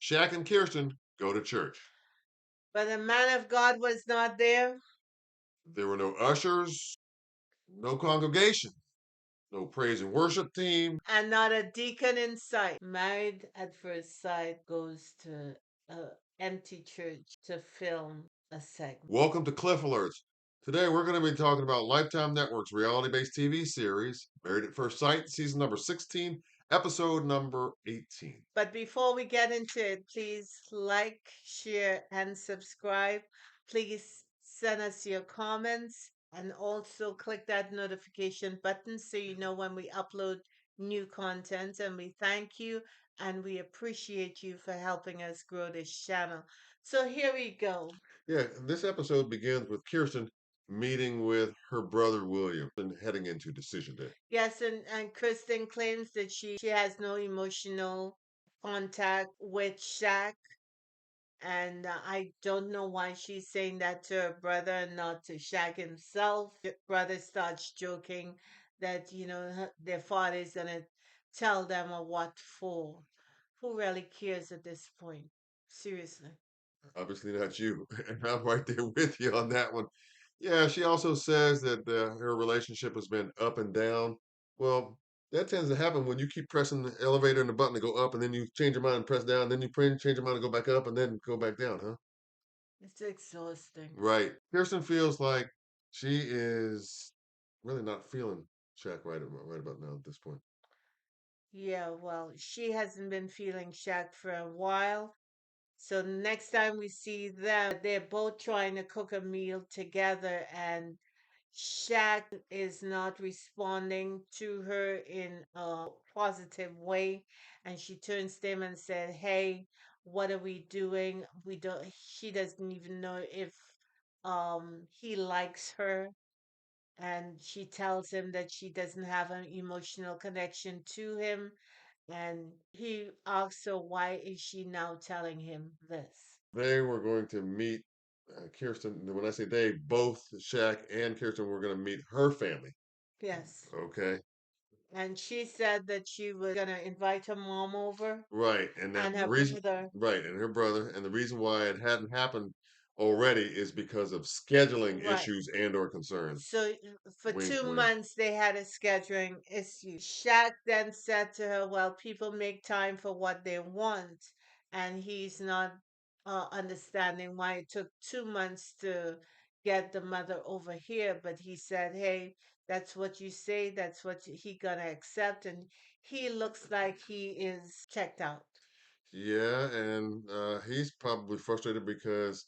Shaq and Kirsten go to church. But the man of God was not there. There were no ushers, no congregation, no praise and worship team. And not a deacon in sight. Married at First Sight goes to an empty church to film a segment. Welcome to Cliff Alerts. Today we're going to be talking about Lifetime Network's reality-based TV series, Married at First Sight, season number 16, episode number 18. But before we get into it, please like, share, and subscribe. Please send us your comments and also click that notification button so you know when we upload new content. And we thank you and we appreciate you for helping us grow this channel. So here we go. Yeah, this episode begins with Kirsten meeting with her brother William and heading into decision day. Yes, and Kristin claims that she has no emotional contact with Shaq. And I don't know why she's saying that to her brother and not to Shaq himself. The brother starts joking that, their father is going to tell them a what for. Who really cares at this point? Seriously. Obviously not you. And I'm right there with you on that one. Yeah, she also says that her relationship has been up and down. Well, that tends to happen when you keep pressing the elevator and the button to go up, and then you change your mind and press down, then you change your mind and go back up, and then go back down, huh? It's exhausting. Right. Kirsten feels like she is really not feeling Shaq right about now at this point. Yeah, well, she hasn't been feeling Shaq for a while. So next time we see them, they're both trying to cook a meal together, and Shaq is not responding to her in a positive way. And she turns to him and said, "Hey, what are we doing? We don't." She doesn't even know if he likes her, and she tells him that she doesn't have an emotional connection to him. And he asks her, why is she now telling him this? They were going to meet Kirsten. When I say they, both Shaq and Kirsten were going to meet her family. Yes. Okay. And she said that she was going to invite her mom over Right. And that and the her reason, brother. right. And her brother. And the reason why it hadn't happened already is because of scheduling Right. issues and or concerns. So for Wink, two wink. months, they had a scheduling issue. Shaq then said to her, well, people make time for what they want. And he's not understanding why it took 2 months to get the mother over here. But he said, hey, that's what you say. That's what he gonna accept. And he looks like he is checked out. Yeah. And he's probably frustrated because,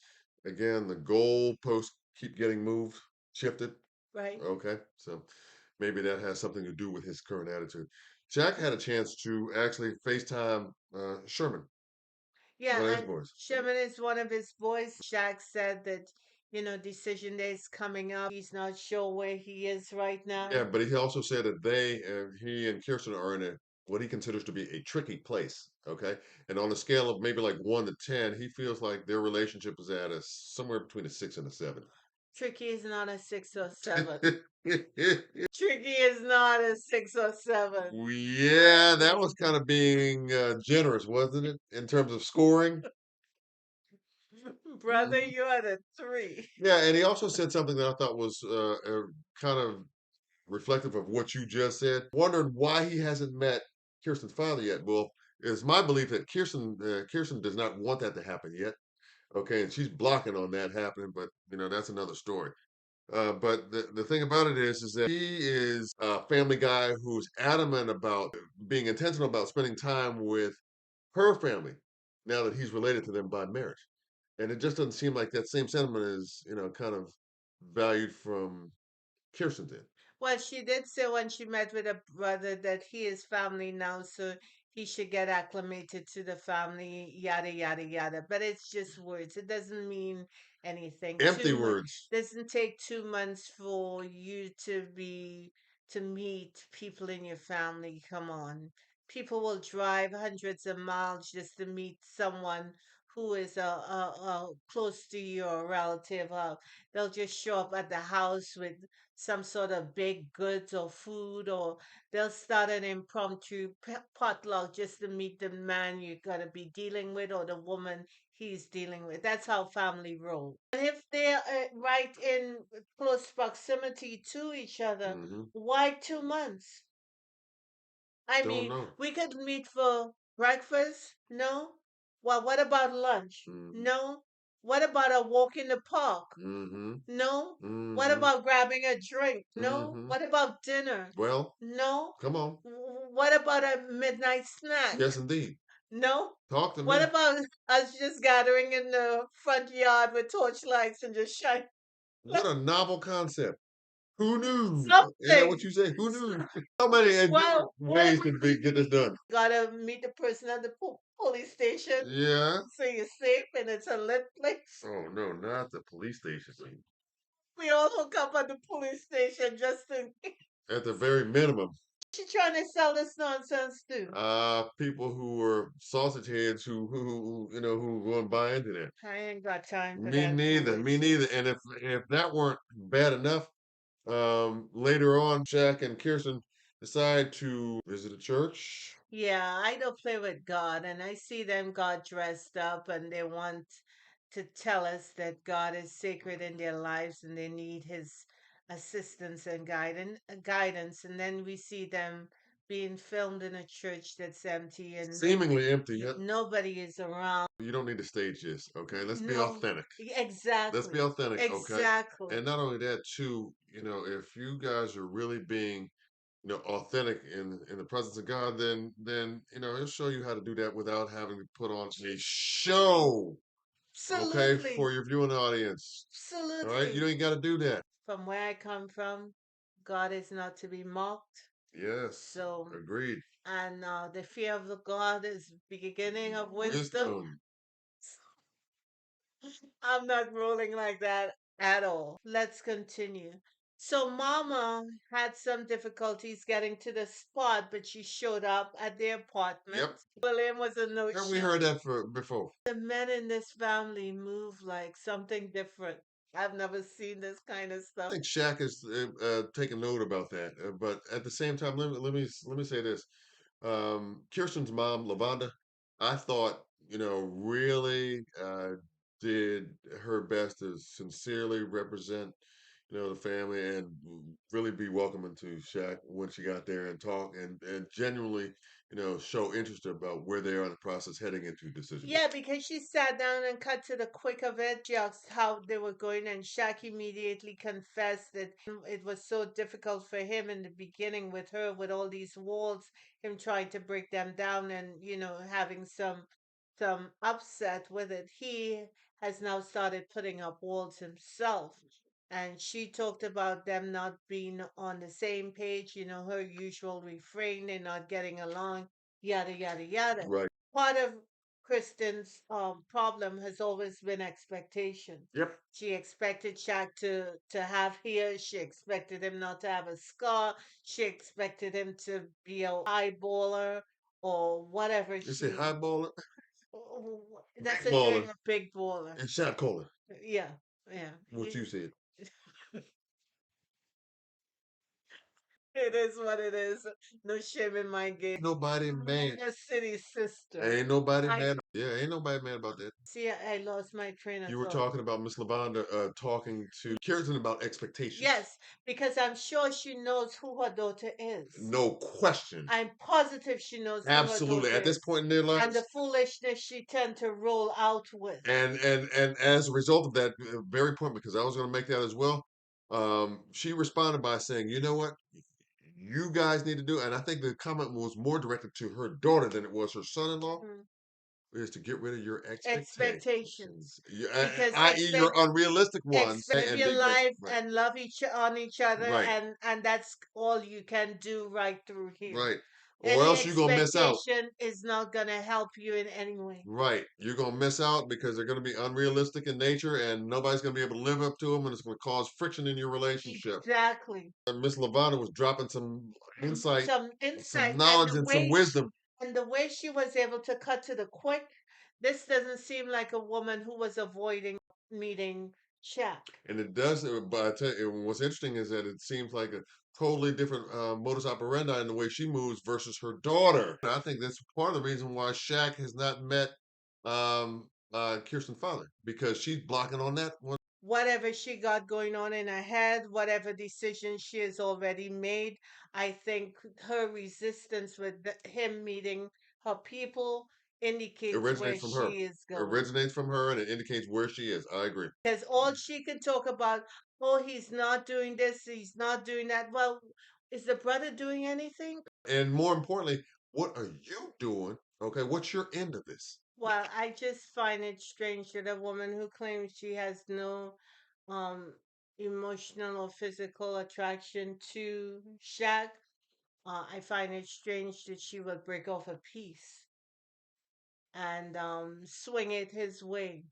again, the goalposts keep getting moved, shifted. Right. Okay. So maybe that has something to do with his current attitude. Jack had a chance to actually FaceTime Sherman, Yeah, one of his and boys. Sherman is one of his boys. Shaq said that, decision day is coming up. He's not sure where he is right Yeah, now. but he also said that he and Kirsten are in a what he considers to be a tricky place. Okay, and on a scale of maybe like 1 to 10, he feels like their relationship is at a somewhere between a 6 and a 7. Tricky is not a 6 or 7. Tricky is not a 6 or 7. Yeah, that was kind of being generous, wasn't it, in terms of scoring? Brother, you're at a 3. Yeah, and he also said something that I thought was kind of reflective of what you just said. Wondering why he hasn't met Kirsten's father yet. Well, it's my belief that Kirsten does not want that to happen yet. Okay, and she's blocking on that happening, but that's another story. But the thing about it is that he is a family guy who's adamant about being intentional about spending time with her family now that he's related to them by marriage. And it just doesn't seem like that same sentiment is, kind of valued from Kirsten's end. Well, she did say when she met with her brother that he is family now, so he should get acclimated to the family, yada yada yada. But it's just words. It doesn't mean anything. Empty words. Doesn't take 2 months for you to meet people in your family. Come on. People will drive hundreds of miles just to meet someone who is close to you or a relative, they'll just show up at the house with some sort of baked goods or food, or they'll start an impromptu potluck just to meet the man you're gonna be dealing with or the woman he's dealing with. That's how family rolls. And if they're right in close proximity to each other, Hmm. why 2 months? I Don't mean, know. we could meet for breakfast. No. Well, what about lunch? Hmm. No. What about a walk in the park? Hmm. No. What Hmm. about grabbing a drink? No. Hmm. What about dinner? Well, No. come on. What about a midnight snack? Yes, indeed. No. Talk to What me. about us just gathering in the front yard with torchlights and just shine What a novel concept. Who knew? Isn't that what something? you say? Who knew? How many different Well, ways could we get this done? gotta meet the person at the police station Yeah. so you're safe and it's a lit place. Oh no, not the police station. We all hook up at the police station just in case. At the very minimum, She trying to sell this nonsense too. people who were sausage heads who who go and buy into that. I ain't got time for Me that neither. Me neither. foolishness. And if that weren't bad enough, later on, Shaq and Kirsten decide to visit a church. Yeah, I don't play with God, and I see them got dressed up, and they want to tell us that God is sacred in their lives, and they need His assistance and guidance. And then we see them being filmed in a church that's empty, and Seemingly empty. Yet nobody is around. you don't need to stage this. Okay, let's be No, authentic. Let's be exactly, authentic. Okay, exactly. and not only that, too. If you guys are really being authentic in the presence of God, then he'll show you how to do that without having to put on a show. Okay, Absolutely, for your viewing audience. All right, you absolutely. ain't got to do that. From where I come from, God is not to be mocked. Yes, So, agreed. and the fear of the God is beginning of wisdom. Wisdom. I'm not rolling like that at all. Let's continue. So, Mama had some difficulties getting to the spot, but she showed up at the apartment. Yep. William was a Have we no-show. heard that before? The men in this family move like something different. I've never seen this kind of I stuff. think Shaq is taking note about that. But at the same time, let me say this. Kirsten's mom, Lavonda, I thought, really did her best to sincerely represent, the family and really be welcoming to Shaq when she got there and talk and genuinely, show interest about where they are in the process heading into decision Yeah, making. because she sat down and cut to the quick of it. She asked how they were going, and Shaq immediately confessed that it was so difficult for him in the beginning with her, with all these walls, him trying to break them down, and having some upset with it. He has now started putting up walls himself. And she talked about them not being on the same page, her usual refrain, they're not getting along, yada, yada, yada. Right. Part of Kristen's problem has always been expectation. Yep. She expected Shaq to have hair. She expected him not to have a scar. She expected him to be a high baller or whatever You say she. high baller, That's big a baller, drink, a big baller. and shot caller. Yeah, yeah. What you said. It is what it is. No shame in my game. Nobody mad. Your city sister. Ain't nobody I mad. Yeah, ain't nobody mad about that. see. I lost my train of You were thought. talking about Miss Lavonda talking to Kirsten about expectations. Yes, because I'm sure she knows who her daughter is. No question. I'm positive she knows who her Absolutely. daughter At this is. point in their And the lives, foolishness she tend to roll out with. and as a result of that very point, because I was going to make that as well, she responded by saying, "You know what? You guys need to do," and I think the comment was more directed to her daughter than it was her son-in-law, Mm. is to get rid of your Expectations. expectations, Because i.e., your unrealistic ones, live and your be grateful. life Right, and love on each other, right, and that's all you can do right through here. right. Or Any else you're gonna miss out. expectation is not going to help you in any way. Right. You're going to miss out because they're going to be unrealistic in nature and nobody's going to be able to live up to them and it's going to cause friction in your relationship. Exactly. And Miss Lavana was dropping some insight, Some some insight, knowledge, and some wisdom. and the way she was able to cut to the quick, This doesn't seem like a woman who was avoiding meeting Shaq. And it does, but I tell you, what's interesting is that it seems like a totally different modus operandi in the way she moves versus her daughter. And I think that's part of the reason why Shaq has not met Kirsten's father, because she's blocking on that one. Whatever she got going on in her head, whatever decision she has already made, I think her resistance with him meeting her people indicates where Originates from her. she is going. Originates from her, and it indicates where she is. I agree. Because all she can talk about, oh, he's not doing this, he's not doing that. Well, is the brother doing anything? And more importantly, what are you doing? Okay, what's your end of this? Well, I just find it strange that a woman who claims she has no um emotional or physical attraction to Shaq, I find it strange that she would break off a piece and swing it his way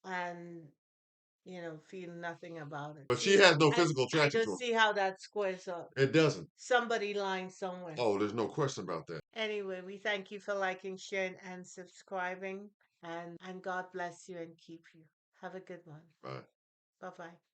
and feel nothing about it. But she See, has no I physical I attraction don't to him. see how that squares up. It doesn't. Somebody lying somewhere. Oh, there's no question about that. Anyway, we thank you for liking, sharing, and subscribing. And God bless you and keep you. Have a good one. Right. Bye bye.